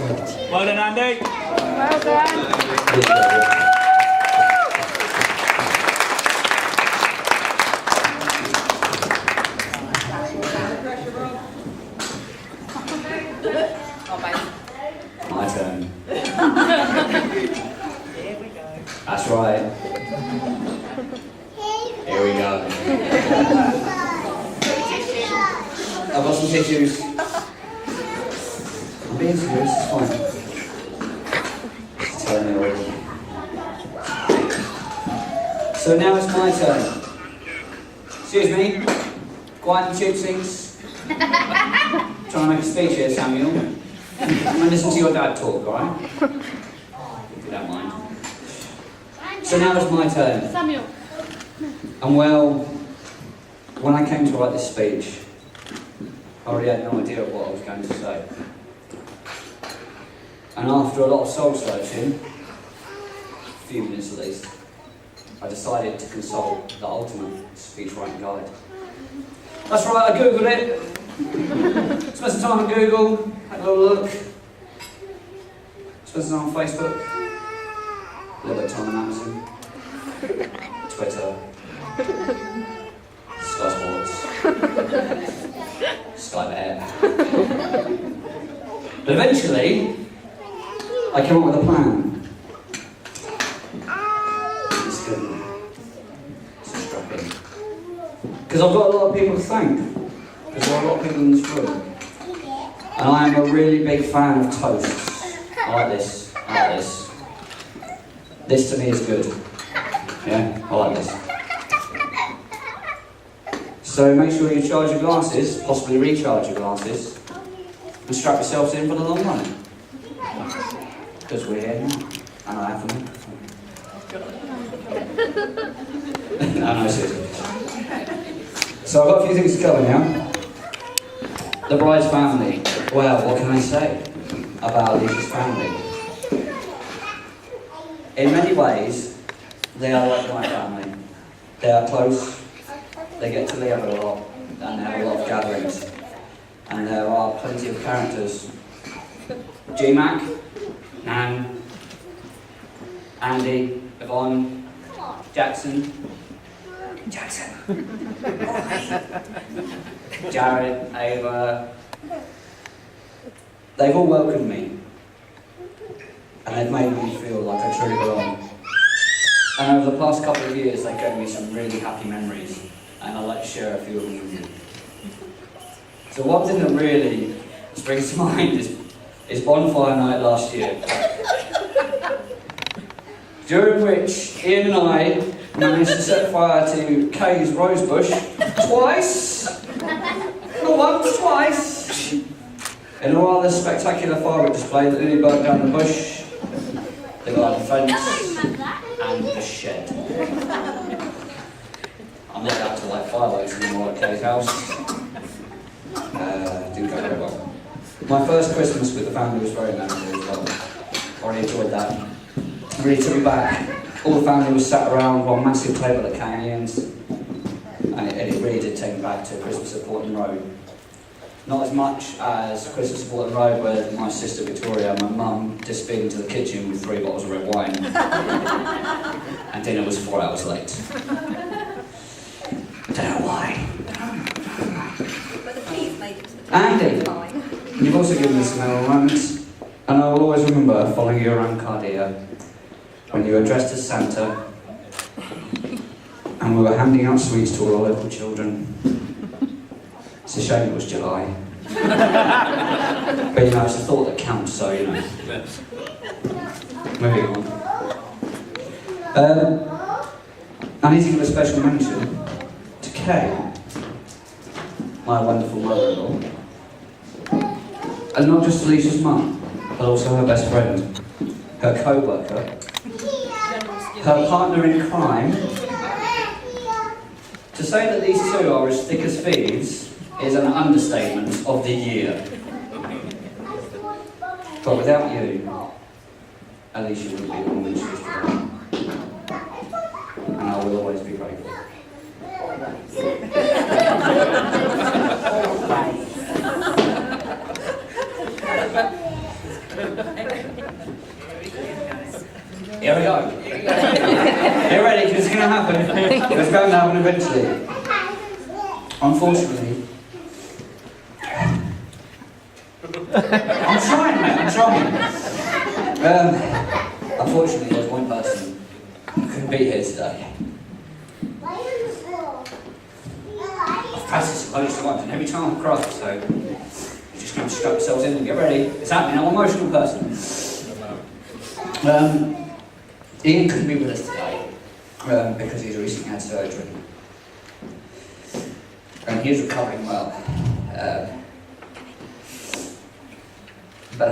Well done, Andy. Well done. My turn. That's right. Here we go. I've got some tissues. I'm being serious, it's fine. It's turning already. So now it's my turn. Excuse me. Quiet and tube seats. Trying to make a speech here, Samuel. I'm going to listen to your dad talk, alright? If you don't mind. So now it's my turn. Samuel. And well, when I came to write this speech, I really had no idea what I was going to say. And after a lot of soul searching, a few minutes at least, I decided to consult the ultimate speech writing guide. That's right, I googled it. Spent some time on Google, had a little look. Spent some time on Facebook. A little bit of time on Amazon. Twitter. Sky Sports. Sky Bet. But eventually, I came up with a plan. It's good. It's strapping. Because I've got a lot of people to thank. There's a lot of people in this room. And I am a really big fan of toasts. I like this. I like this. This to me is good. Yeah, I like this. So make sure you charge your glasses, possibly recharge your glasses, and strap yourselves in for the long run. Because we're here now, and I have them. No, seriously. So I've got a few things to cover now. The bride's family. Well, what can I say about Alicia's family? In many ways, they are like my family. They are close, they get to live a lot, and they have a lot of gatherings. And there are plenty of characters. G-Mac, Nan, Andy, Yvonne, Jackson, Jared, Ava. They've all welcomed me. And they've made me feel like I truly belong. And over the past couple of years, they've given me some really happy memories. And I'd like to share a few of them with you. So one thing that really springs to mind is bonfire night last year. During which Ian and I managed to set fire to Kay's rosebush twice. Not once, twice. In a rather spectacular firework display that nearly burnt down the bush, the garden fence, and the shed. I'm not allowed to light fireworks anymore at Kay's house. Didn't go very well. My first Christmas with the family was very memorable as well. I really enjoyed that. It really took me back. All the family was sat around one massive table at Kay and Ian's, and it really did take me back to Christmas at Portland Road. Not as much as Christmas at Portland Road, where my sister Victoria and my mum disappeared into the kitchen with 3 bottles of red wine, and dinner was 4 hours late. I don't know why. But the peas made it to the Andy, fine. you've also given me some memorable moments, and I will always remember following you around Cardia when you were dressed as Santa and we were handing out sweets to all the local children. It's a shame it was July. But you know, it's the thought that counts, so you know. Moving on. I need to give a special mention to Kay, my wonderful mother-in-law. And not just Alicia's mum, but also her best friend, her co-worker, her partner in crime. To say that these two are as thick as thieves is an understatement of the year. But without you, Alicia wouldn't be the woman she is today. And I will always be grateful. Here we go. Get ready, because it's going to happen. It's going to happen eventually. Unfortunately. I'm trying, mate, I'm trying. Unfortunately, there's one person who couldn't be here today. I've practiced it loads of times, and every time I cry, so you just kind of strap yourselves in and get ready. It's happening, I'm an emotional person. Ian couldn't be with us today because he's recently had surgery. And he's recovering well. But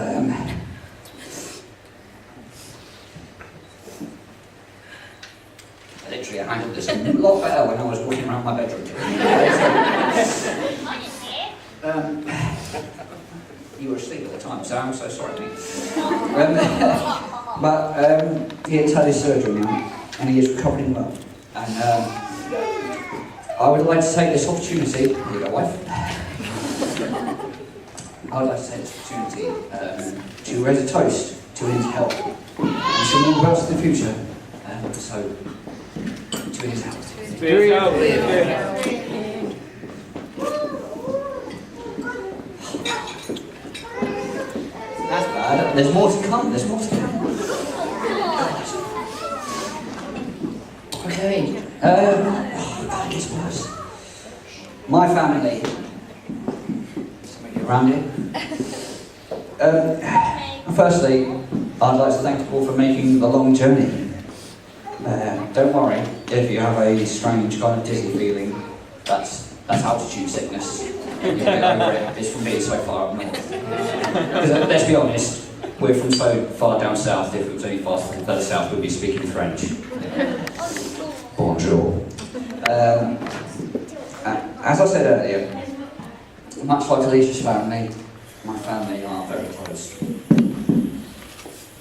literally, I handled this a lot better when I was walking around my bedroom. You were asleep at the time, so I'm so sorry, mate. But he had had his surgery now, and he is recovering well. And I would like to take this opportunity. Here you go, wife. I would like to take this opportunity to raise a toast to Ian's health. And some more else in the future. So, to his health. That's bad. There's more to come. There's more to come. Okay. God, it's worse. My family. Somebody around here. Firstly, I'd like to thank you all for making the long journey. Don't worry if you have a strange kind of dizzy feeling. That's altitude sickness. You'll get over it. It's from being so far up north. Because let's be honest, we're from so far down south. If it was any further south, we'd be speaking French. Bonjour. As I said earlier, much like Alicia's family, my family are very close.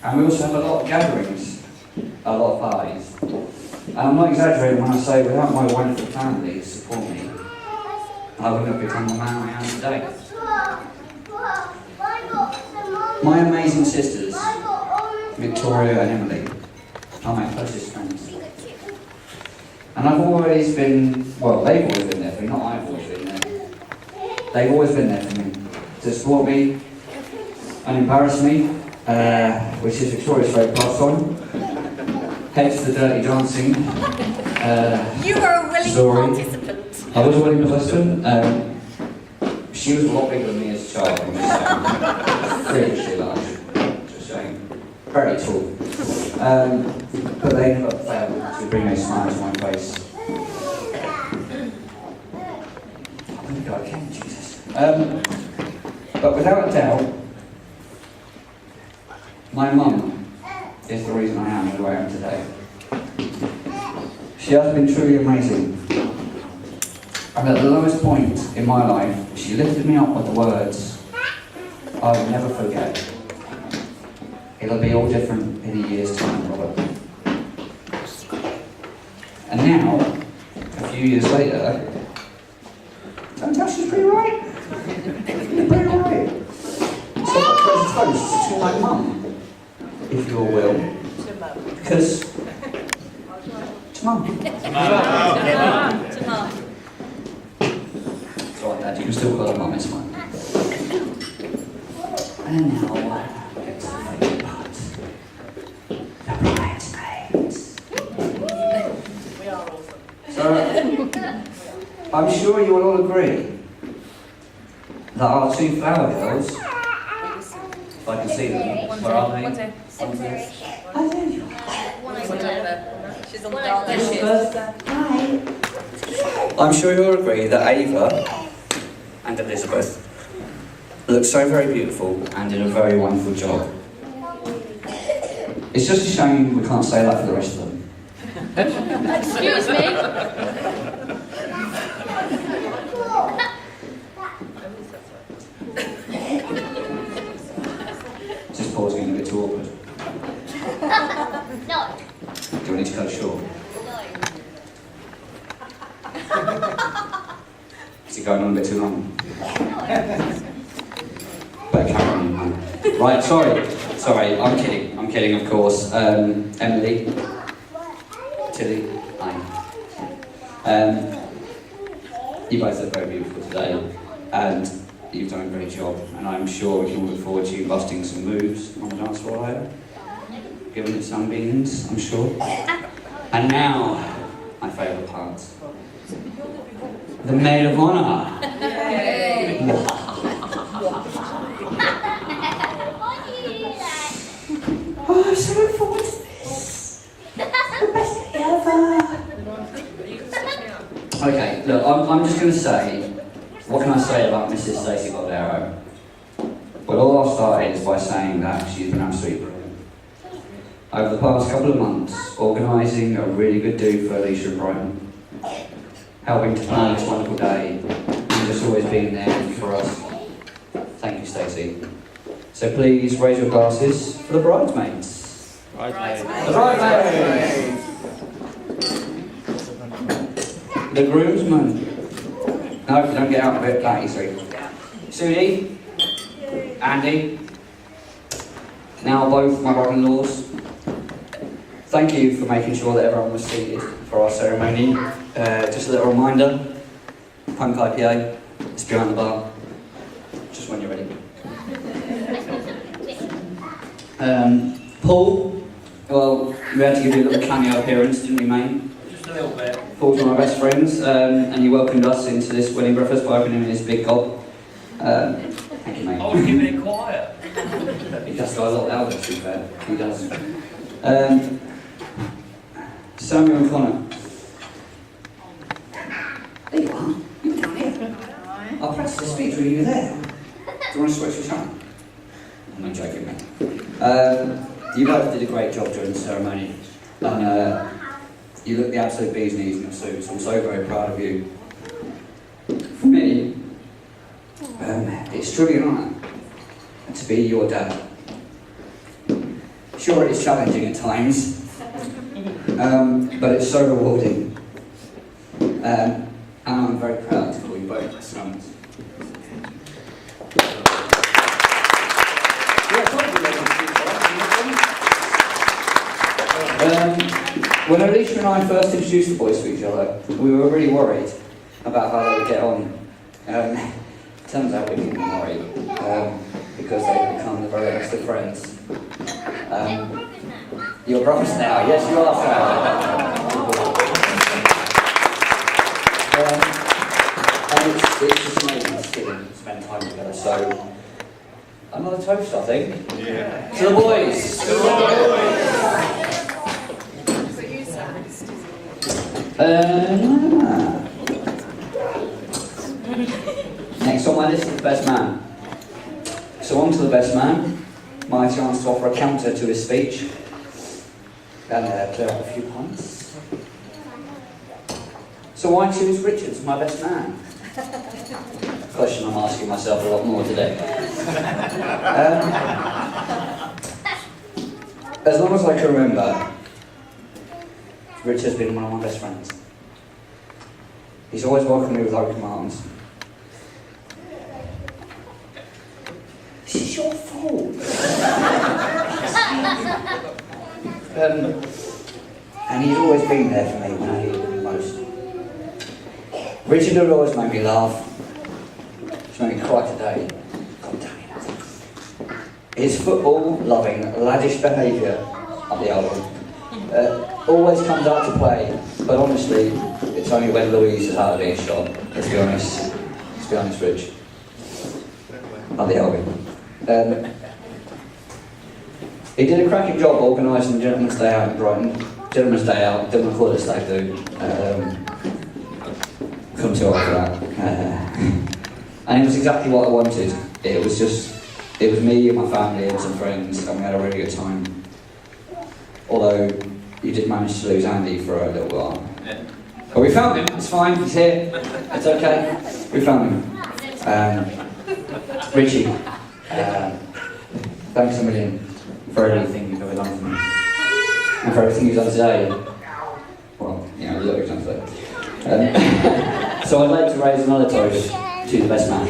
And we also have a lot of gatherings, a lot of parties. And I'm not exaggerating when I say without my wonderful family to support me, I wouldn't have become the man I am today. My amazing sisters, Victoria and Emily, are my closest friends. And I've always been, well, they've always been there for me, not I've always been there. They've always been there for me, to support me and embarrass me, which is Victoria's favourite pastime. Hence the dirty dancing. You were a willing story. participant. I was a willing participant. She was a lot bigger than me as a child, I'm just saying. Freakishly large, just saying. Very tall. But they never failed to bring a smile to my face. I'm going to go again, Jesus. But without a doubt, my mum is the reason I am who I am today. She has been truly amazing. And at the lowest point in my life, she lifted me up with the words, I will never forget. It'll be all different in a year's time, Robert. And now, a few years later, don't tell she's pretty right. You're pretty right. So I try to toast to my mum, if you will. Because, to mum. To Mum. It's alright, Dad, you can still call her mum, it's fine. And now, get to the favourite part. The bridesmaids. We are awesome. So, I'm sure you will all agree that our two flower girls, if I can see them, where are they? One, two. Oh, there you are. One over. She's on the dark. There she is. I'm sure you'll agree that Ava and Elizabeth look so very beautiful and did a very wonderful job. It's just a shame we can't say that for the rest of them. Excuse me. Just pausing a bit too awkward. No. Do I need to cut it short? Is it going on a bit too long? Better carry on. Right, sorry. Sorry, I'm kidding, of course. Emily, Tilly, you both look very beautiful today, and you've done a great job, and I'm sure we can look forward to you busting some moves on the dance floor later, giving it sunbeams, I'm sure. And now, my favourite part, the maid of honour. Oh, I'm so looking forward to this. The best day ever. Okay, look, I'm just going to say, what can I say about Mrs. Stacey Baldero? Well, all I'll start is by saying that she's been absolutely brilliant. Over the past couple of months, organising a really good do for Alicia and Brighton, helping to plan this wonderful day, and just always being there for us. Thank you, Stacey. So please raise your glasses for the bridesmaids. The bridesmaids! The groomsmen. No, don't get out of it that easy. Sudie, Andy, now both my brother-in-laws. Thank you for making sure that everyone was seated for our ceremony. Just a little reminder, Punk IPA, it's behind the bar, just when you're ready. Paul, well, we had to give you a little cameo appearance, didn't we, mate? Just a little bit. Paul's one of my best friends, and he welcomed us into this wedding breakfast by opening his big gob. Thank you, mate. I was keeping it quiet. He does go a lot louder, to be fair. He does. Samuel and Connor. There you are. You were down here. I practiced the speech when you were there. Do you want to switch your time? I'm not joking, mate. You both did a great job during the ceremony, and you look the absolute bee's knees in your suits. I'm so very proud of you. For me, it's truly an honour to be your dad. Sure, it's challenging at times, but it's so rewarding. And I'm very proud to call you both my sons. When Alicia and I first introduced the boys to each other, we were really worried about how they would get on. Turns out we didn't worry, because they've become the very best of friends. You're brothers now, yes you are, Sam. And it's just amazing to see them spend time together, so another toast, I think. Yeah. To the boys! To the boys! Next on my list is the best man. So on to the best man, my chance to offer a counter to his speech and clear up a few points. So why choose Richard as my best man? Question I'm asking myself a lot more today. As long as I can remember, Richard's been one of my best friends. He's always welcomed me with open arms. This is your fault. And he's always been there for me when I needed him most. Richard had always made me laugh. He's made me cry today. God damn it. His football-loving, laddish behaviour up the album always comes out to play, but honestly, it's only when Louise is out of earshot. Let's be honest, Rich. Up the album. He did a cracking job organising the Gentleman's Day Out in Brighton. Gentleman's Day Out, didn't call it a stag do. Couldn't tell after that. And it was exactly what I wanted. It was me and my family and some friends, and we had a really good time. Although, you did manage to lose Andy for a little while. Yeah. But we found him, it's fine, he's here, it's okay. We found him. Richie, thanks a million for everything you've ever done for me. And for everything you've done today. Well, you know, look what you've done today. So I'd like to raise another toast to the best man.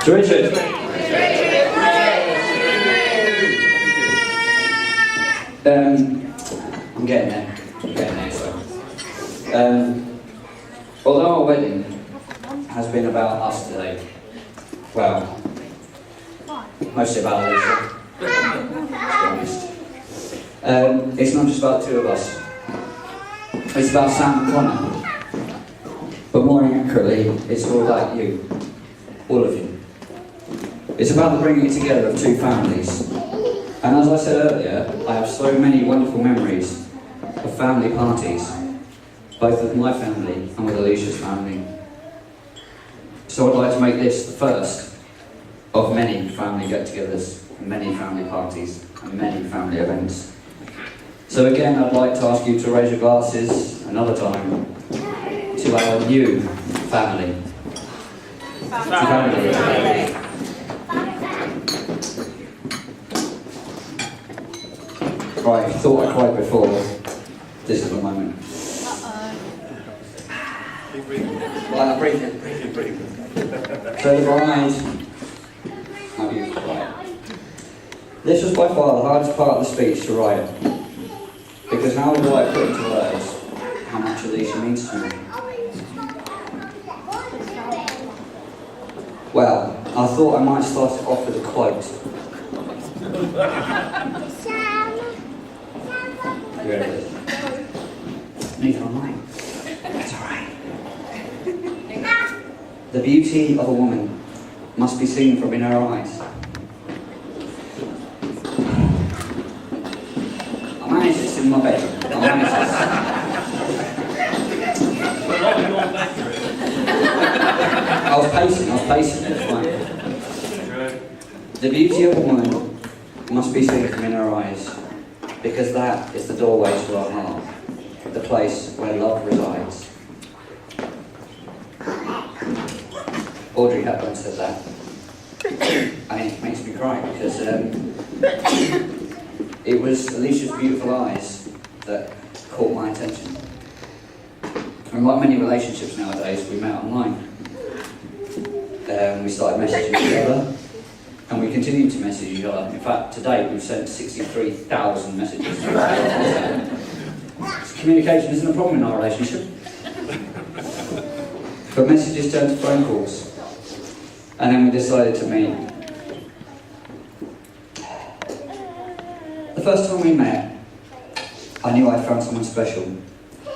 To Richard. I'm getting there. Although our wedding has been about us today, well, mostly about Alicia, to be honest. It's not just about the two of us. It's about Sam and Connor. But more accurately, it's all about you. All of you. It's about the bringing together of two families. And as I said earlier, I have so many wonderful memories of family parties, both with my family and with Alicia's family. So I'd like to make this the first of many family get-togethers, many family parties, and many family events. So again, I'd like to ask you to raise your glasses another time to our new family. Family. Right, if you thought I cried before, this is the moment. Well, breathe in. So the bride. How do you write? This was by far the hardest part of the speech to write, because how do I put into words how much Alicia means to me? Well, I thought I might start it off with a quote. You ready? Neither am I. That's alright. The beauty of a woman must be seen from in her eyes. I managed this in my bedroom. I managed this. I was pacing, it's fine. The beauty of a woman must be seen from in her eyes, because that is the doorway to our heart, the place where love resides. Audrey Hepburn said that. And it makes me cry because it was Alicia's beautiful eyes that caught my attention. And like many relationships nowadays, we met online. We started messaging each other, and we continue to message each other. In fact, to date, we've sent 63,000 messages. Communication isn't a problem in our relationship. But messages turned to phone calls. And then we decided to meet. The first time we met, I knew I'd found someone special.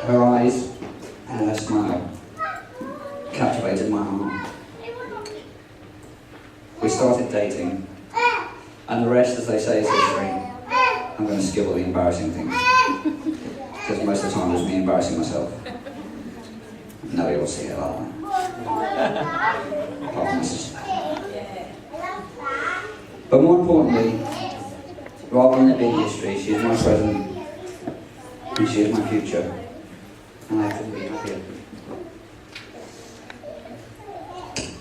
Her eyes and her smile captivated my heart. We started dating, and the rest, as they say, is history. I'm going to skip all the embarrassing things, because most of the time it was me embarrassing myself. No, you'll see it like that. I promise. But more importantly, rather than it being history, she is my present, and she is my future, and I couldn't be happier.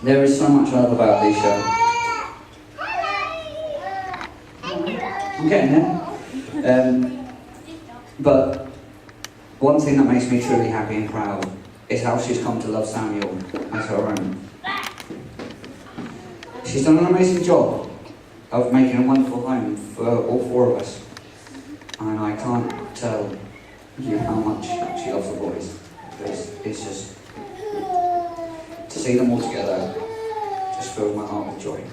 There is so much I love about Alicia. I'm getting there. But one thing that makes me truly happy and proud is how she's come to love Samuel as her own. She's done an amazing job of making a wonderful home for all four of us. And I can't tell you how much she loves the boys. It's just, to see them all together just fills my heart with joy.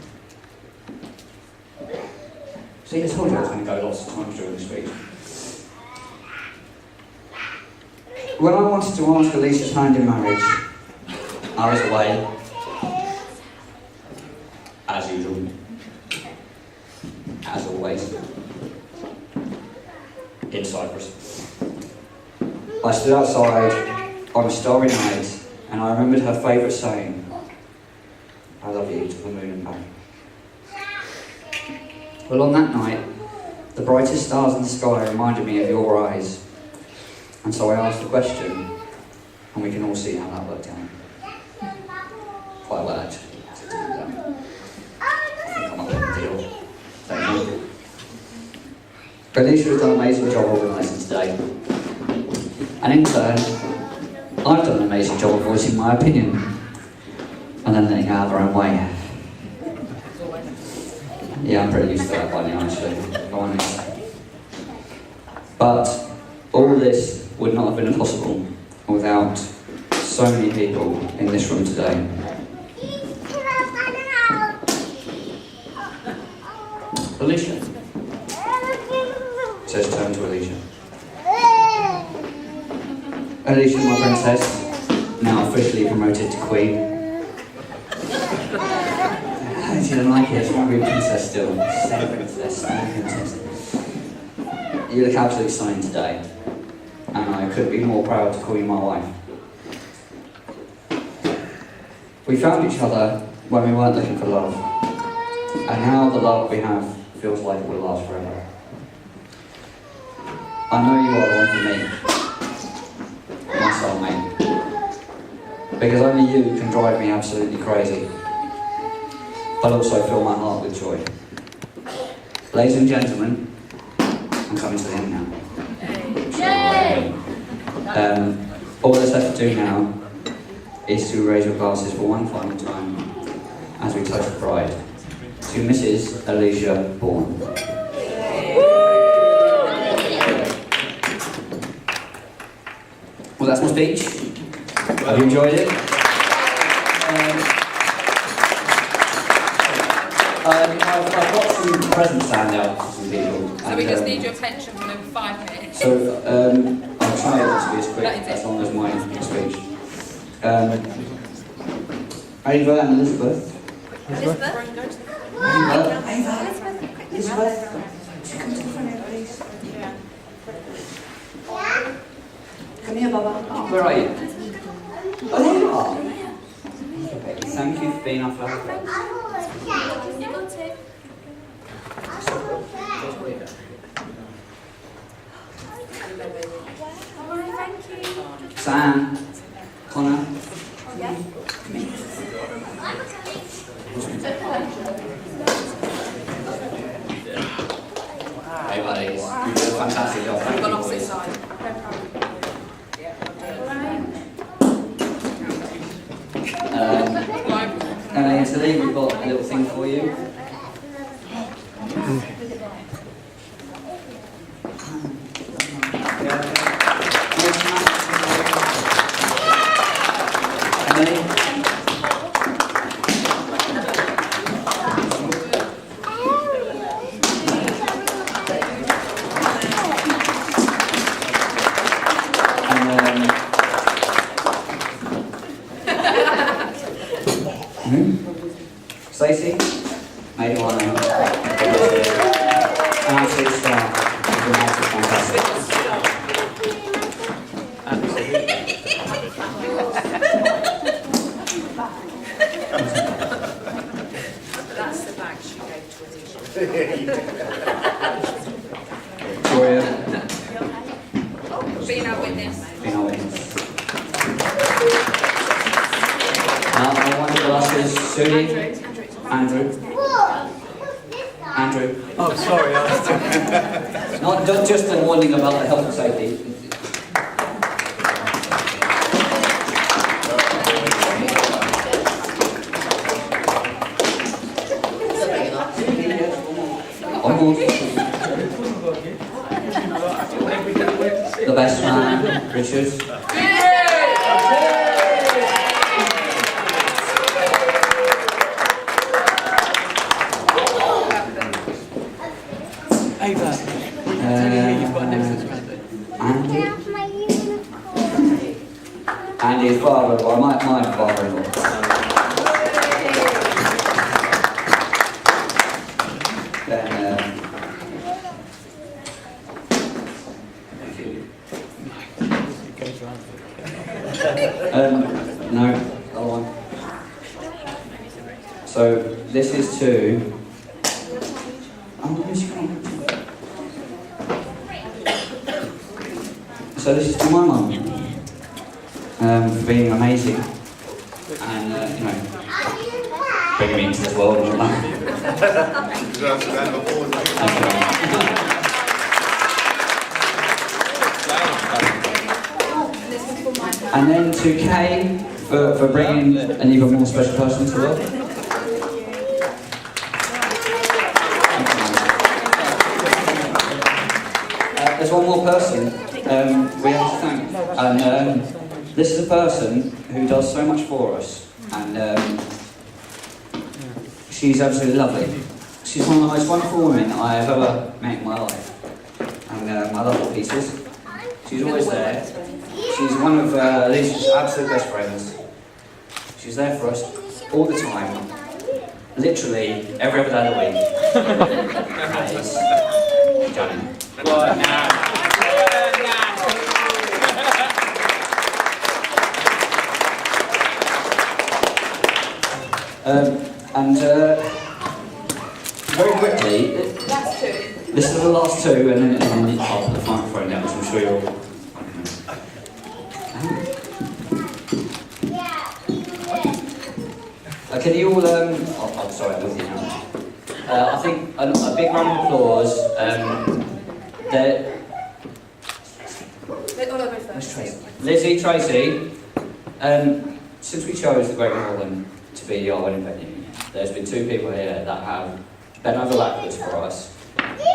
See, I told you I was going to go lots of times during the speech. When I wanted to ask Alicia's hand in marriage, I was away, as usual, as always, in Cyprus. I stood outside on a starry night, and I remembered her favourite saying, "I love you to the moon and back." Well, on that night, the brightest stars in the sky reminded me of your eyes. And so I asked the question, and we can all see how that worked out. Quite well, actually. I think I'm a little deal. Thank you. Alicia has done an amazing job organising today. And in turn, I've done an amazing job of voicing my opinion, and then letting her have her own way. Yeah, I'm pretty used to that by now, actually, if I'm honest. But all this would not have been possible without so many people in this room today. Alicia. Says turn to Alicia. Alicia, my princess, now officially promoted to queen. She didn't like it, she's not really princess still. Stay princess, stay princess. You look absolutely stunning today, and I couldn't be more proud to call you my wife. We found each other when we weren't looking for love, and now the love we have feels like it will last forever. I know you are the one for me, my soulmate, because only you can drive me absolutely crazy, but also fill my heart with joy. Ladies and gentlemen, I'm coming to the end now. Yay! All that's left to do now is to raise your glasses for one final time as we touch pride to Mrs. Alicia Bourne. Well, that's my speech. Have you enjoyed it? I've got some presents to hand out to some people. So we just need your attention for another 5 minutes. So I'll try to be as quick as long as my speech. Ava and Elizabeth. Elizabeth? Elizabeth. Come to the front here, please. Come here, Baba. Oh, where are you? Oh, there you are. Okay, thank you for being our fellow friends. Sam, Connor. Hey buddies, you did a fantastic job. Thank We've gone you, opposite boys. side. And Italy, we've got a little thing for you. Emily? Stacey, made one an absolute star. Fantastic. That's the bag she gave to Alicia. Victoria, Being our witness. being our witness. Now, I want to ask is Sudi, Andrew. Oh, sorry. Not just the warning about the health and safety. Almost. The best man, Richard. Ava, we can tell you here you've got an extra credit. Andy his father-in-law, my father-in-law. Then, thank you. No, other one. So, this is to... Oh, where's she gone? So this is to my mum, for being amazing, and you know, bringing me into this world and all that. And then to Kay for bringing an even more special person to the world. there's one more person we have to thank. And this is a person who does so much for us. And she's absolutely lovely. She's one of the most wonderful women I have ever met in my life. And I love her pieces. She's always there. She's one of Lisa's absolute best friends. She's there for us all the time. Literally every other day of the week. That is Janet. Right now. And very quickly, Last two. this is the last two, and then I'll put the microphone down, so I'm sure you'll. Can you all? I'm sorry, I'm with you now. I think a big round of applause. Lizzie, Tracy. Since we chose the Great Northern to be our wedding venue, there's been two people here that have bent over backwards for us,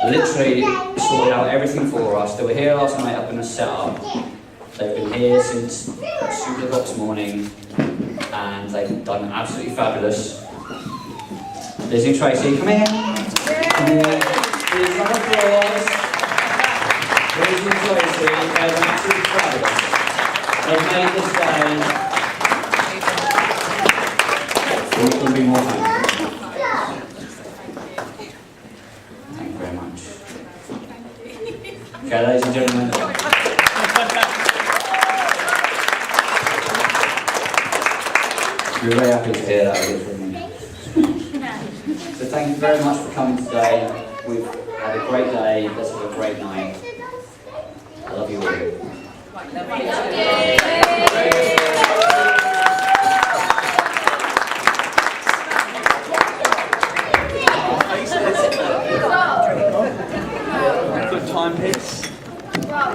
literally sorted out everything for us. They were here last night up in the setup. They've been here since super o'clock this morning, and they've done absolutely fabulous. Lizzie and Tracy, come here. Come here. Please, round of applause. Lizzie and Tracy, they've been absolutely fabulous. They've made this day. We couldn't be more thankful. Thank you very much. Okay, ladies and gentlemen. We're very happy to hear that from you. So thank you very much for coming today. We've had a great day. Let's have a great night. I love you all. Good time, Piss. Rob.